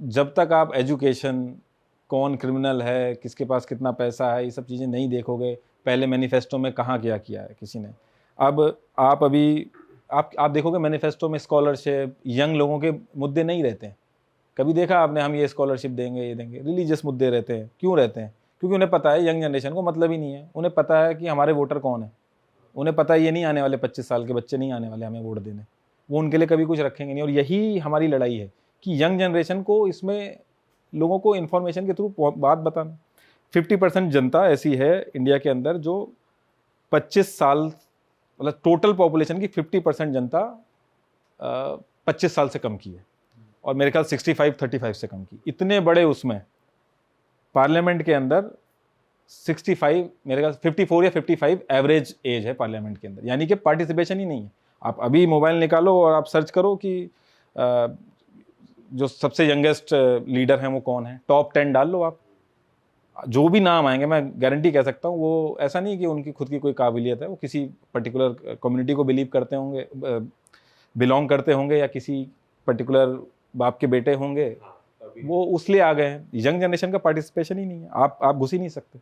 जब तक आप एजुकेशन, कौन क्रिमिनल है, किसके पास कितना पैसा है, ये सब चीज़ें नहीं देखोगे, पहले मैनिफेस्टो में कहाँ क्या किया है किसी ने। अब आप अभी आप देखोगे मैनिफेस्टो में स्कॉलरशिप, यंग लोगों के मुद्दे नहीं रहते हैं। कभी देखा आपने हम ये स्कॉलरशिप देंगे, ये देंगे? रिलीजियस मुद्दे रहते हैं। क्यों रहते हैं? क्योंकि उन्हें पता है यंग जनरेशन को मतलब ही नहीं है। उन्हें पता है कि हमारे वोटर कौन है। उन्हें पता है ये नहीं आने वाले 25 साल के बच्चे नहीं आने वाले हमें वोट देने। वो उनके लिए कभी कुछ रखेंगे नहीं। और यही हमारी लड़ाई है कि यंग जनरेशन को इसमें लोगों को इन्फॉर्मेशन के थ्रू बात बताना। 50% जनता ऐसी है इंडिया के अंदर जो 25 साल, मतलब टोटल पॉपुलेशन की 50% जनता 25 साल से कम की है, और मेरे ख्याल 65-35 से कम की। इतने बड़े उसमें पार्लियामेंट के अंदर 65, मेरे ख्याल 54 या 55 एवरेज एज है पार्लियामेंट के अंदर, यानी कि पार्टिसिपेशन ही नहीं है। आप अभी मोबाइल निकालो और आप सर्च करो कि जो सबसे यंगेस्ट लीडर हैं वो कौन है, टॉप 10 डाल लो आप, जो भी नाम आएंगे मैं गारंटी कह सकता हूँ वो ऐसा नहीं कि उनकी खुद की कोई काबिलियत है, वो किसी पर्टिकुलर कम्युनिटी को बिलीव करते होंगे, बिलोंग करते होंगे, या किसी पर्टिकुलर बाप के बेटे होंगे, वो उसलिए आ गए हैं। यंग जनरेशन का पार्टिसिपेशन ही नहीं है। आप घुस ही नहीं सकते।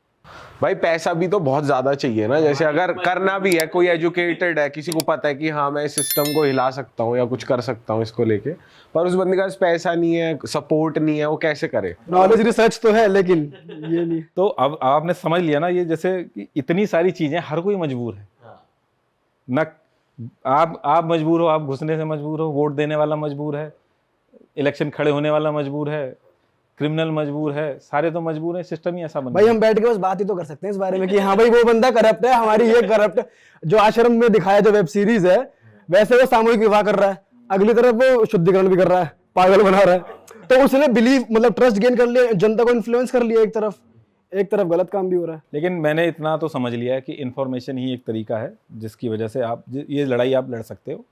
भाई पैसा भी तो बहुत ज्यादा चाहिए ना, जैसे अगर करना भी है, कोई एजुकेटेड है, किसी को पता है कि हाँ मैं इस सिस्टम को हिला सकता हूँ या कुछ कर सकता हूँ इसको लेके, पर उस बंदे के पास पैसा नहीं है, सपोर्ट नहीं है, वो कैसे करे? नॉलेज रिसर्च तो है लेकिन ये नहीं। तो अब आपने समझ लिया ना, ये जैसे कि इतनी सारी चीजें, हर कोई मजबूर है ना। आप मजबूर हो, आप घुसने से मजबूर हो, वोट देने वाला मजबूर है, इलेक्शन खड़े होने वाला मजबूर है, क्रिमिनल मजबूर है, सारे तो मजबूर है। सिस्टम ही ऐसा बन भाई हम बैठ के बस बात ही तो कर सकते हैं इस बारे में कि हाँ भाई वो बंदा करप्ट है, हमारी ये करप्ट है। जो आश्रम में दिखाया जो वेब सीरीज है, वैसे वो सामूहिक विवाह कर रहा है, अगली तरफ वो शुद्धिकरण भी कर रहा है, पागल बना रहा है। तो उसने बिलीव, मतलब ट्रस्ट गेन कर लिया, जनता को इन्फ्लुएंस कर लिया एक तरफ गलत काम भी हो रहा है। लेकिन मैंने इतना तो समझ लिया है कि इन्फॉर्मेशन ही एक तरीका है जिसकी वजह से आप ये लड़ाई आप लड़ सकते हो।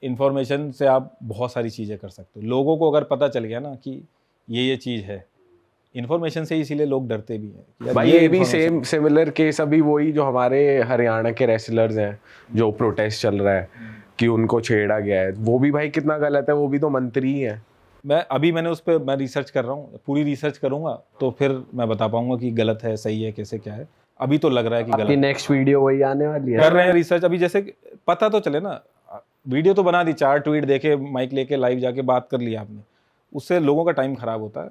इन्फॉर्मेशन से आप बहुत सारी चीज़ें कर सकते हो। लोगों को अगर पता चल गया ना कि ये चीज़ है, इन्फॉर्मेशन से इसीलिए लोग डरते भी हैं। भाई ये भी सेम सिमिलर केस अभी वही जो हमारे हरियाणा के रेसलर्स हैं, जो प्रोटेस्ट चल रहा है कि उनको छेड़ा गया है, वो भी भाई कितना गलत है, वो भी तो मंत्री ही है। मैंने उस पर मैं रिसर्च कर रहा हूँ, पूरी रिसर्च करूँगा तो फिर मैं बता पाऊंगा कि गलत है, सही है, कैसे क्या है। अभी तो लग रहा है कि गलत। नेक्स्ट वीडियो वही आने वाली है। कर रहे हैं रिसर्च अभी, जैसे पता तो चले ना। वीडियो तो बना दी, 4 ट्वीट देखे, माइक लेके लाइव जाके बात कर लिया आपने, उससे लोगों का टाइम खराब होता है।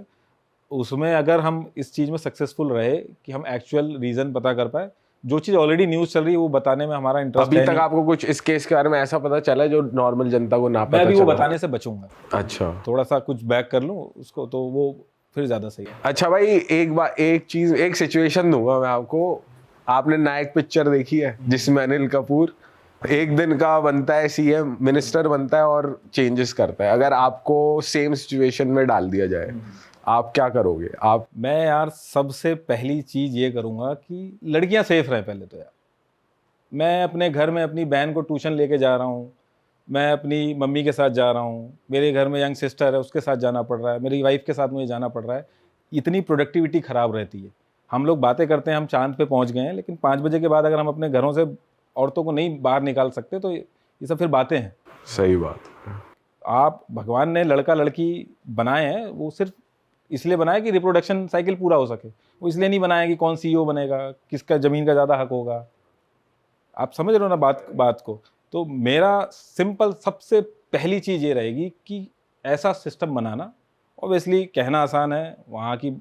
उसमें अगर हम इस चीज़ में सक्सेसफुल रहे कि हम एक्चुअल रीज़न पता कर पाए, जो चीज़ ऑलरेडी न्यूज़ चल रही है वो बताने में हमारा इंटरेस्ट है। अभी तक आपको कुछ इस केस के बारे में ऐसा पता चला है जो नॉर्मल जनता को ना पता मैं अभी चला? वो बताने से बचूंगा। अच्छा, थोड़ा सा कुछ बैक कर लूँ उसको, तो वो फिर ज़्यादा सही है। अच्छा भाई एक सिचुएशन दूंगा मैं आपको। आपने नायक पिक्चर देखी है जिसमें अनिल कपूर एक दिन का बनता है सीएम, मिनिस्टर बनता है और चेंजेस करता है? अगर आपको सेम सिचुएशन में डाल दिया जाए, आप क्या करोगे? मैं यार सबसे पहली चीज़ ये करूँगा कि लड़कियाँ सेफ रहें। पहले तो यार मैं अपने घर में अपनी बहन को ट्यूशन लेके जा रहा हूँ, मैं अपनी मम्मी के साथ जा रहा हूँ, मेरे घर में यंग सिस्टर है उसके साथ जाना पड़ रहा है, मेरी वाइफ के साथ मुझे जाना पड़ रहा है। इतनी प्रोडक्टिविटी ख़राब रहती है। हम लोग बातें करते हैं हम चांद पे पहुँच गए हैं, लेकिन 5 बजे के बाद अगर हम अपने घरों से औरतों को नहीं बाहर निकाल सकते तो ये सब फिर बातें हैं। सही बात। आप भगवान ने लड़का लड़की बनाए हैं, वो सिर्फ इसलिए बनाया कि रिप्रोडक्शन साइकिल पूरा हो सके। वो इसलिए नहीं बनाया कि कौन सीईओ बनेगा, किसका ज़मीन का ज़्यादा हक होगा। आप समझ रहे हो ना बात को। तो मेरा सिंपल सबसे पहली चीज़ ये रहेगी कि ऐसा सिस्टम बनाना। ऑब्वियसली कहना आसान है, वहाँ की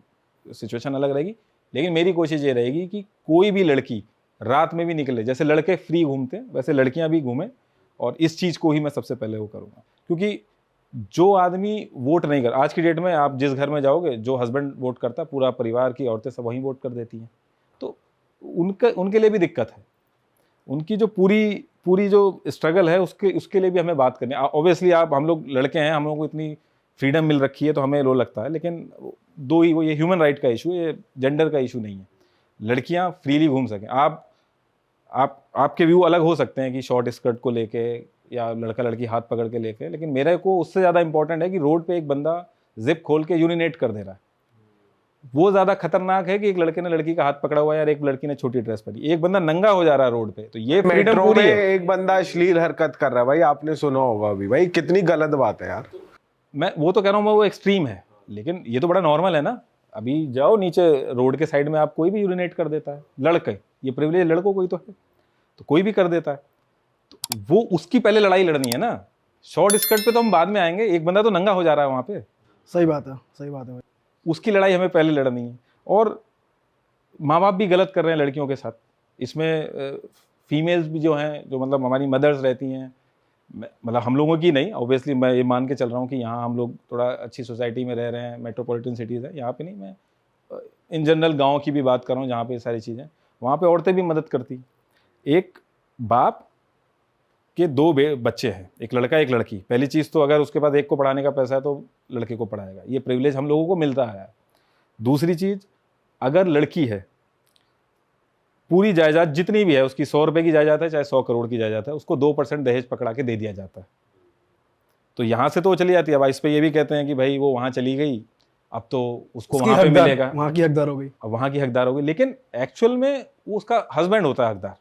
सिचुएशन अलग रहेगी, लेकिन मेरी कोशिश ये रहेगी कि कोई भी लड़की रात में भी निकले, जैसे लड़के फ्री घूमते हैं वैसे लड़कियां भी घूमें। और इस चीज़ को ही मैं सबसे पहले वो करूँगा, क्योंकि जो आदमी वोट नहीं कर, आज की डेट में आप जिस घर में जाओगे, जो हस्बैंड वोट करता है, पूरा परिवार की औरतें सब वहीं वोट कर देती हैं। तो उनके लिए भी दिक्कत है। उनकी जो पूरी जो स्ट्रगल है उसके लिए भी हमें बात करनी है। ऑब्वियसली हम लोग लड़के हैं, हम लोगों को इतनी फ्रीडम मिल रखी है तो हमें लो लगता है, लेकिन वो ये ह्यूमन राइट का इशू है, ये जेंडर का इशू नहीं है। लड़कियां फ्रीली घूम सकें। आपके व्यू अलग हो सकते हैं कि शॉर्ट स्कर्ट को लेके या लड़का लड़की हाथ पकड़ के लेके, लेकिन मेरे को उससे ज़्यादा इंपॉर्टेंट है कि रोड पे एक बंदा जिप खोल के यूरिनेट कर दे रहा है, वो ज़्यादा खतरनाक है कि एक लड़के ने लड़की का हाथ पकड़ा हुआ है और एक लड़की ने छोटी ड्रेस पहनी, एक बंदा नंगा हो जा रहा है रोड पे। तो ये फ्रीडम पूरी है। एक बंदा अश्लील हरकत कर रहा है भाई, आपने सुना होगा अभी, भाई कितनी गलत बात है यार। मैं वो तो कह रहा हूँ, मैं वो एक्सट्रीम है, लेकिन ये तो बड़ा नॉर्मल है ना। अभी जाओ नीचे रोड के साइड में, आप कोई भी यूरिनेट कर देता है, लड़के, ये प्रिविलेज लड़कों को ही तो है, तो कोई भी कर देता है। तो वो उसकी पहले लड़ाई लड़नी है ना। शॉर्ट स्कर्ट पे तो हम बाद में आएंगे, एक बंदा तो नंगा हो जा रहा है वहाँ पे, सही बात है, सही बात है भाई। उसकी लड़ाई हमें पहले लड़नी है। और माँ बाप भी गलत कर रहे हैं लड़कियों के साथ इसमें। फीमेल्स भी जो हैं, जो मतलब हमारी मदर्स रहती हैं, मतलब हम लोगों की नहीं, ऑब्वियसली मैं ये मान के चल रहा हूँ कि यहाँ हम लोग थोड़ा अच्छी सोसाइटी में रह रहे हैं, मेट्रोपॉलिटन सिटीज़ है, यहाँ पे नहीं, मैं इन जनरल गाँव की भी बात कर रहा हूँ जहाँ पे ये सारी चीज़ें, वहाँ पे औरतें भी मदद करती। एक बाप के दो बच्चे हैं, एक लड़का एक लड़की, पहली चीज़ तो अगर उसके पास एक को पढ़ाने का पैसा है तो लड़के को पढ़ाएगा, ये प्रिविलेज हम लोगों को मिलता है। दूसरी चीज़, अगर लड़की है, पूरी जायदाद जितनी भी है उसकी, 100 रुपये की जायदाद है चाहे 100 करोड़ की जायदाद है, उसको 2% दहेज पकड़ा के दे दिया जाता है। तो यहाँ से तो वो चली जाती है। अब इस पे ये भी कहते हैं कि भाई वो वहाँ चली गई, अब तो उसको वहाँ पे मिलेगा, वहाँ की हकदार हो गई, अब वहाँ की हकदार हो गई। लेकिन एक्चुअल में वो उसका हस्बैंड होता है हकदार।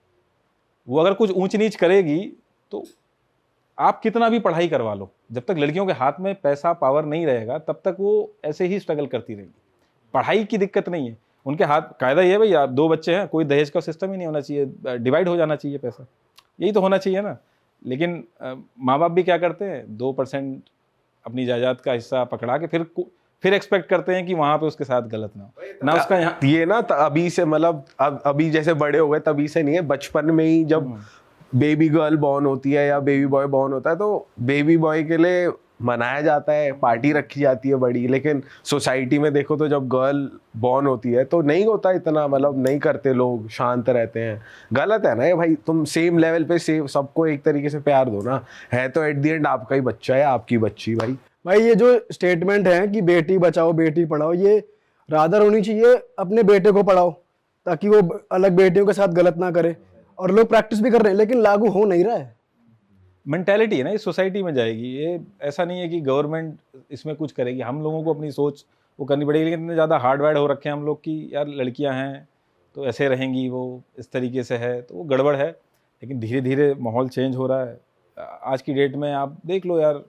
वो अगर कुछ ऊंच नीच करेगी तो आप कितना भी पढ़ाई करवा लो, जब तक लड़कियों के हाथ में पैसा पावर नहीं रहेगा तब तक वो ऐसे ही स्ट्रगल करती रहेगी। पढ़ाई की दिक्कत नहीं है उनके हाथ, कायदा ये है भाई, आप 2 बच्चे हैं, कोई दहेज का सिस्टम ही नहीं होना चाहिए, डिवाइड हो जाना चाहिए पैसा, यही तो होना चाहिए ना। लेकिन माँ बाप भी क्या करते हैं, 2% अपनी जायदाद का हिस्सा पकड़ा के फिर एक्सपेक्ट करते हैं कि वहां पे उसके साथ गलत ना उसका यहाँ ये ना अभी से, मतलब अभी जैसे बड़े हो गए तभी से नहीं है, बचपन में ही जब बेबी गर्ल बॉर्न होती है या बेबी बॉय बॉर्न होता है तो बेबी बॉय के लिए मनाया जाता है, पार्टी रखी जाती है बड़ी। लेकिन सोसाइटी में देखो तो जब गर्ल बॉर्न होती है तो नहीं होता इतना, मतलब नहीं करते, लोग शांत रहते हैं। गलत है ना ये भाई, तुम सेम लेवल पे सेम सबको एक तरीके से प्यार दो ना, है तो एट द एंड आपका ही बच्चा है, आपकी बच्ची। भाई ये जो स्टेटमेंट है कि बेटी बचाओ बेटी पढ़ाओ, ये रादर होनी चाहिए अपने बेटे को पढ़ाओ ताकि वो अलग बेटियों के साथ गलत ना करे। और लोग प्रैक्टिस भी कर रहे हैं लेकिन लागू हो नहीं रहा है। मेंटेलिटी है ना, इस सोसाइटी में जाएगी ये। ऐसा नहीं है कि गवर्नमेंट इसमें कुछ करेगी, हम लोगों को अपनी सोच वो करनी पड़ेगी। लेकिन इतने ज़्यादा हार्डवायर्ड हो रखे हैं हम लोग कि यार लड़कियां हैं तो ऐसे रहेंगी, वो इस तरीके से है, तो वो गड़बड़ है। लेकिन धीरे धीरे माहौल चेंज हो रहा है। आज की डेट में आप देख लो यार,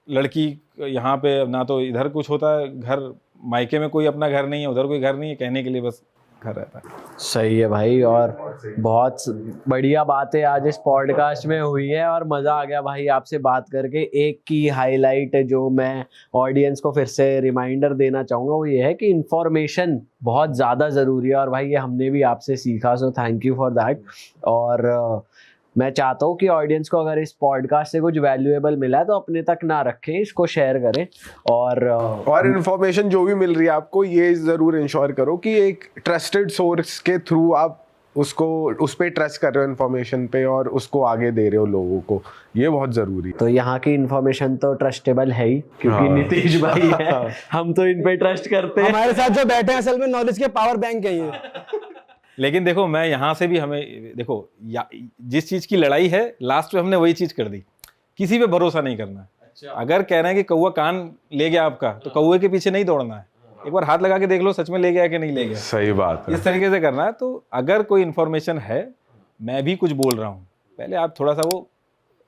लड़की यहाँ पे ना तो इधर कुछ होता है, घर मायके में कोई अपना घर नहीं है, उधर कोई घर नहीं है, कहने के लिए बस घर रहता है। सही है भाई, और बहुत बढ़िया बातें आज इस पॉडकास्ट में हुई है और मज़ा आ गया भाई आपसे बात करके। एक की हाईलाइट जो मैं ऑडियंस को फिर से रिमाइंडर देना चाहूँगा वो ये है कि इंफॉर्मेशन बहुत ज़्यादा ज़रूरी है, और भाई ये हमने भी आपसे सीखा, so thank you for that. और मैं चाहता हूँ कि ऑडियंस को अगर इस पॉडकास्ट से कुछ वैल्यूएबल मिला है तो अपने तक ना रखें, इसको शेयर करें। और इन्फॉर्मेशन जो भी मिल रही है आपको, ये जरूर इंश्योर करो कि एक ट्रस्टेड सोर्स के थ्रू आप उसको, उस पर ट्रस्ट कर रहे हो इन्फॉर्मेशन पे और उसको आगे दे रहे हो लोगों को, ये बहुत जरूरी है। तो यहाँ की इन्फॉर्मेशन तो ट्रस्टेबल है ही, क्योंकि हाँ। नीतीश भाई है, हम तो इन पे ट्रस्ट करते हैं। हमारे साथ जो बैठे हैं असल में नॉलेज के पावर बैंक है ये। लेकिन देखो मैं यहाँ से भी, हमें देखो जिस चीज़ की लड़ाई है लास्ट में हमने वही चीज़ कर दी। किसी पे भरोसा नहीं करना है। अच्छा। अगर कह रहे हैं कि कौवा कान ले गया आपका, तो कौवे के पीछे नहीं दौड़ना है, एक बार हाथ लगा के देख लो सच में ले गया कि नहीं ले गया। सही बात है, इस तरीके से करना है। तो अगर कोई इन्फॉर्मेशन है, मैं भी कुछ बोल रहा हूँ, पहले आप थोड़ा सा वो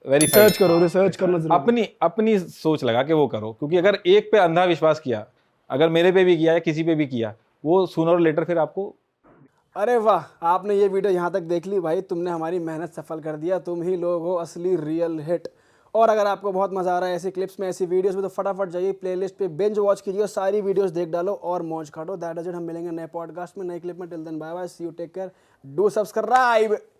रिसर्च करो, रिसर्च करना जरूरी है। अपनी सोच लगा के वो करो। क्योंकि अगर एक पे अंधा विश्वास किया, अगर मेरे पे भी किया या किसी पे भी किया, वो सूनर और लेटर फिर आपको। अरे वाह, आपने ये वीडियो यहाँ तक देख ली भाई, तुमने हमारी मेहनत सफल कर दिया। तुम ही लोग हो असली रियल हिट। और अगर आपको बहुत मजा आ रहा है ऐसी क्लिप्स में, ऐसी वीडियोस में, तो फटाफट जाइए प्लेलिस्ट पे बिंज वॉच कीजिए, सारी वीडियोस देख डालो और मौज काटो। That is it. हम मिलेंगे नए पॉडकास्ट में, नए क्लिप में। Till then bye bye, see you, take care, do subscribe.